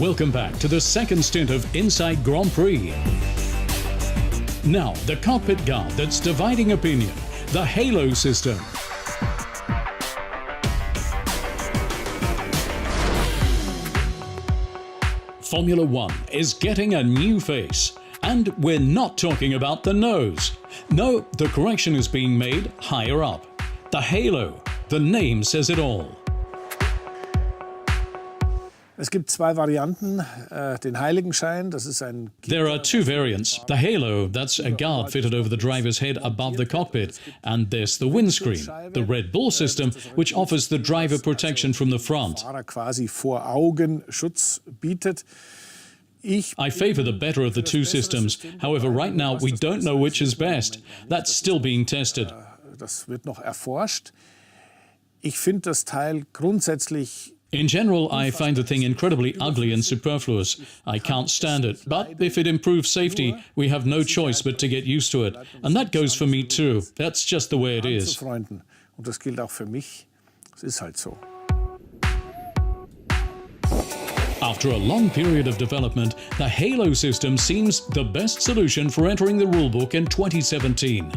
Welcome back to the second stint of Inside Grand Prix. Now, the cockpit guard that's dividing opinion, the halo system. Formula One is getting a new face. And we're not talking about the nose. No, the correction is being made higher up. The halo. The name says it all. Es gibt zwei Varianten, den Heiligenschein, das ist ein... There are two variants. The halo, that's a guard fitted over the driver's head above the cockpit, and there's the windscreen, the Red Bull system, which offers the driver protection from the front. Fahrer quasi vor Augen Schutz bietet. I favor the better of the two systems. However, right now we don't know which is best. That's still being tested. Das wird noch erforscht. Ich finde das Teil grundsätzlich... In general, I find the thing incredibly ugly and superfluous. I can't stand it. But if it improves safety, we have no choice but to get used to it. And that goes for me too. That's just the way it is. Und das gilt auch für mich. Es ist halt so. After a long period of development, the halo system seems the best solution for entering the rulebook in 2017.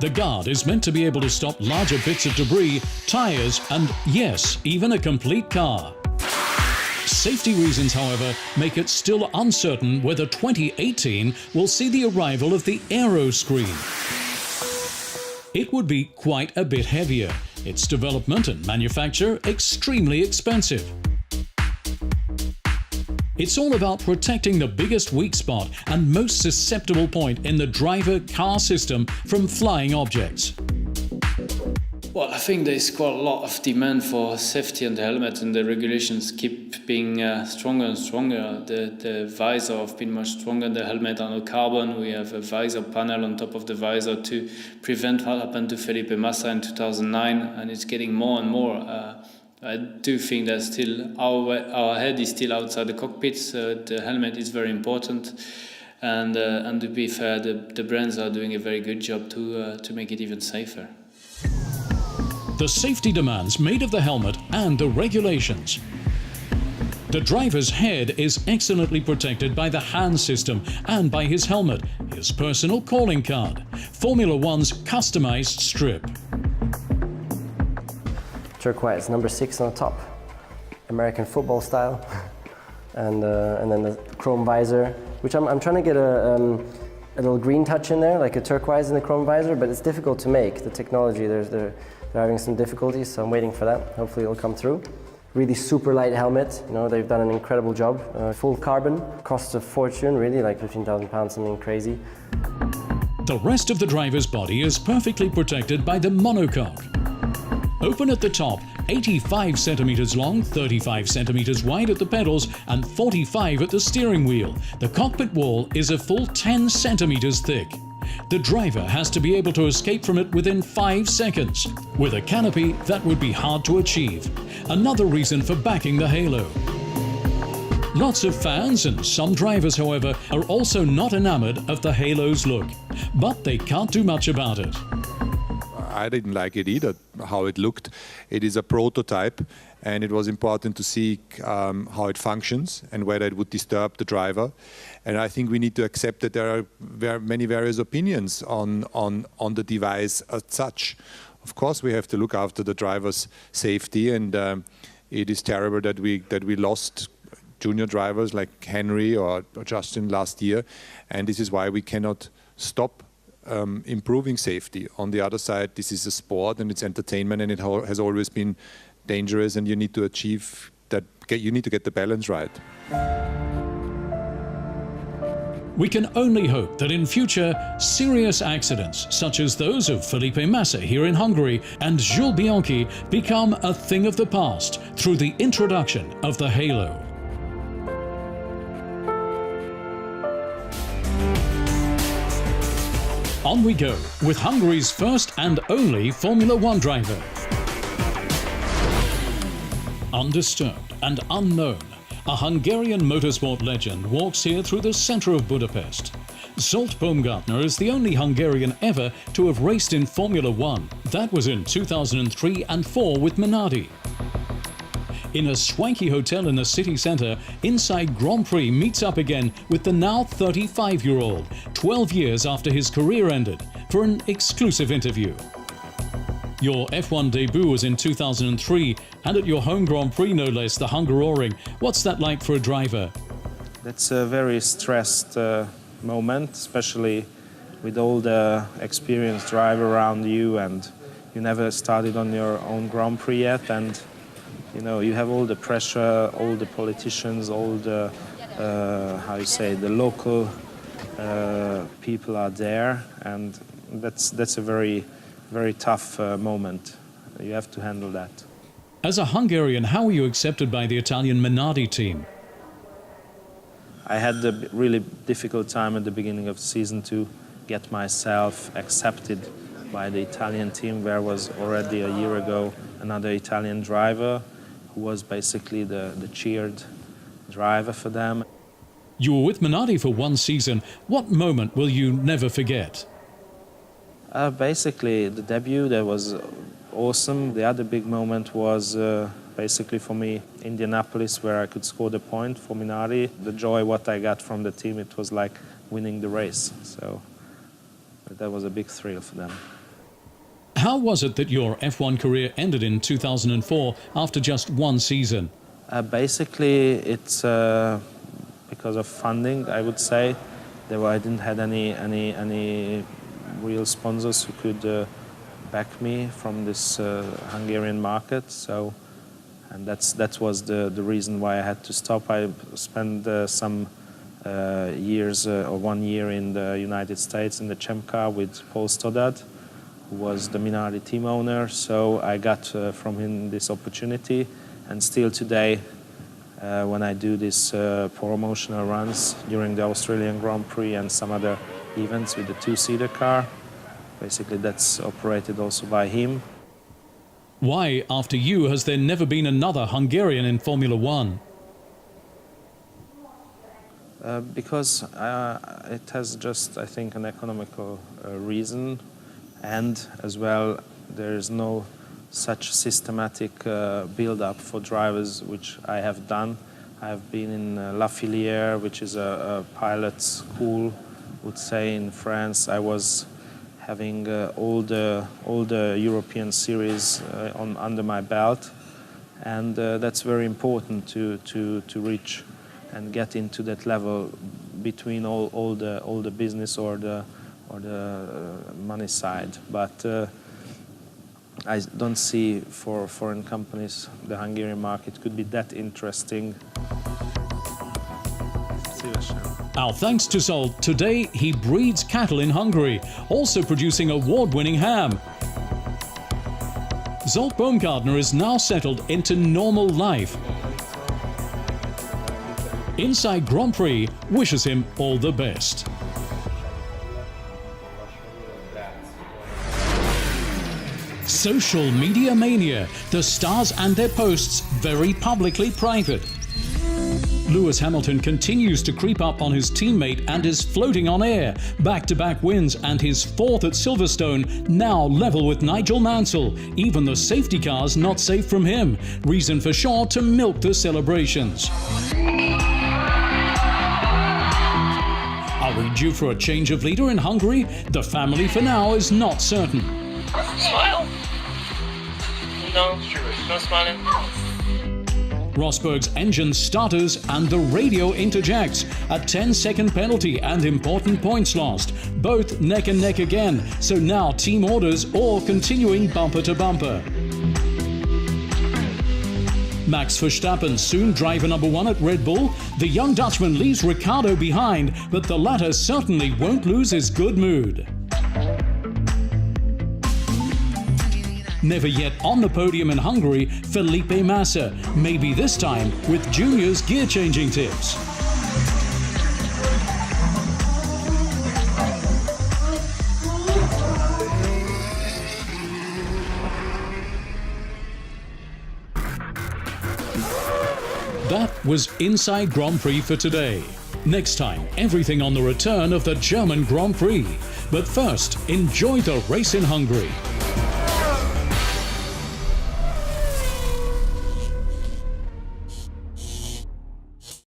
The guard is meant to be able to stop larger bits of debris, tires, and yes, even a complete car. Safety reasons, however, make it still uncertain whether 2018 will see the arrival of the aero screen. It would be quite a bit heavier, its development and manufacture extremely expensive. It's all about protecting the biggest weak spot and most susceptible point in the driver-car system from flying objects. Well, I think there's quite a lot of demand for safety on the helmet, and the regulations keep being stronger and stronger. The visor have been much stronger. The helmet are no carbon. We have a visor panel on top of the visor to prevent what happened to Felipe Massa in 2009, and it's getting more and more. I do think that still our head is still outside the cockpit, so the helmet is very important. And to be fair, the brands are doing a very good job to make it even safer. The safety demands made of the helmet and the regulations. The driver's head is excellently protected by the hand system and by his helmet, his personal calling card, Formula One's customized strip. Turquoise, number 6 on the top, American football style, and then the chrome visor, which I'm trying to get a little green touch in there, like a turquoise in the chrome visor, but it's difficult to make. The technology, they're having some difficulties, so I'm waiting for that. Hopefully it'll come through. Really super light helmet, you know, they've done an incredible job. Full carbon, costs a fortune, really, like £15,000, something crazy. The rest of the driver's body is perfectly protected by the monocoque. Open at the top, 85 centimeters long, 35 centimeters wide at the pedals, and 45 at the steering wheel. The cockpit wall is a full 10 centimeters thick. The driver has to be able to escape from it within 5 seconds. With a canopy, that would be hard to achieve. Another reason for backing the halo. Lots of fans and some drivers, however, are also not enamored of the halo's look. But they can't do much about it. I didn't like it either, how it looked. It is a prototype, and it was important to see how it functions and whether it would disturb the driver. And I think we need to accept that there are many various opinions on the device as such. Of course, we have to look after the driver's safety, and it is terrible that we lost junior drivers like Henry or Justin last year, and this is why we cannot stop improving safety. On the other side, this is a sport and it's entertainment, and it has always been dangerous, and you need to achieve that. You need to get the balance right. We can only hope that in future, serious accidents such as those of Felipe Massa here in Hungary and Jules Bianchi become a thing of the past through the introduction of the halo. On we go with Hungary's first and only Formula One driver. Undisturbed and unknown, a Hungarian motorsport legend walks here through the center of Budapest. Zsolt Baumgartner is the only Hungarian ever to have raced in Formula One. That was in 2003 and 4 with Minardi. In a swanky hotel in the city centre, Inside Grand Prix meets up again with the now 35-year-old, 12 years after his career ended, for an exclusive interview. Your F1 debut was in 2003, and at your home Grand Prix no less, the Hungaroring. What's that like for a driver? That's a very stressed moment, especially with all the experienced driver around you, and you never started on your own Grand Prix yet, and you know you have all the pressure, all the politicians, all the the local people are there, and that's a very tough moment. You have to handle that. As a Hungarian, how were you accepted by the Italian Minardi team? I had a really difficult time at the beginning of the season to get myself accepted by the Italian team. There was already a year ago another Italian driver who was basically the cheered driver for them. You were with Minardi for one season. What moment will you never forget? Basically, the debut, that was awesome. The other big moment was basically for me, Indianapolis, where I could score the point for Minardi. The joy what I got from the team, it was like winning the race. So that was a big thrill for them. How was it that your F1 career ended in 2004 after just one season? Basically, it's because of funding, I would say. I didn't have any real sponsors who could back me from this Hungarian market. So, and that was the reason why I had to stop. I spent some years or 1 year in the United States in the Champ Car with Paul Stoddard, who was the Minardi team owner. So I got from him this opportunity, and still today, when I do these promotional runs during the Australian Grand Prix and some other events with the two-seater car, basically that's operated also by him. Why, after you, has there never been another Hungarian in Formula One? Because it has just, I think, an economical reason, and as well there is no such systematic build-up for drivers, which I have done. I have been in La Filière, which is a pilot school, would say, in France. I was having all the European series under my belt, and that's very important to reach and get into that level between all the business or the money side. But I don't see for foreign companies the Hungarian market could be that interesting. Our thanks to Zsolt. Today he breeds cattle in Hungary, also producing award-winning ham. Zsolt Baumgartner is now settled into normal life. Inside Grand Prix wishes him all the best. Social media mania. The stars and their posts very publicly private. Lewis Hamilton continues to creep up on his teammate and is floating on air. Back-to-back wins and his fourth at Silverstone, now level with Nigel Mansell. Even the safety car's not safe from him. Reason for sure to milk the celebrations. Are we due for a change of leader in Hungary? The family for now is not certain. Smile. No, no smiling. Rosberg's engine stutters and the radio interjects. A 10-second penalty and important points lost. Both neck and neck again. So now team orders or continuing bumper to bumper. Max Verstappen, soon driver number one at Red Bull. The young Dutchman leaves Ricciardo behind, but the latter certainly won't lose his good mood. Never yet on the podium in Hungary, Felipe Massa, maybe this time with Junior's gear-changing tips. That was Inside Grand Prix for today. Next time, everything on the return of the German Grand Prix. But first, enjoy the race in Hungary.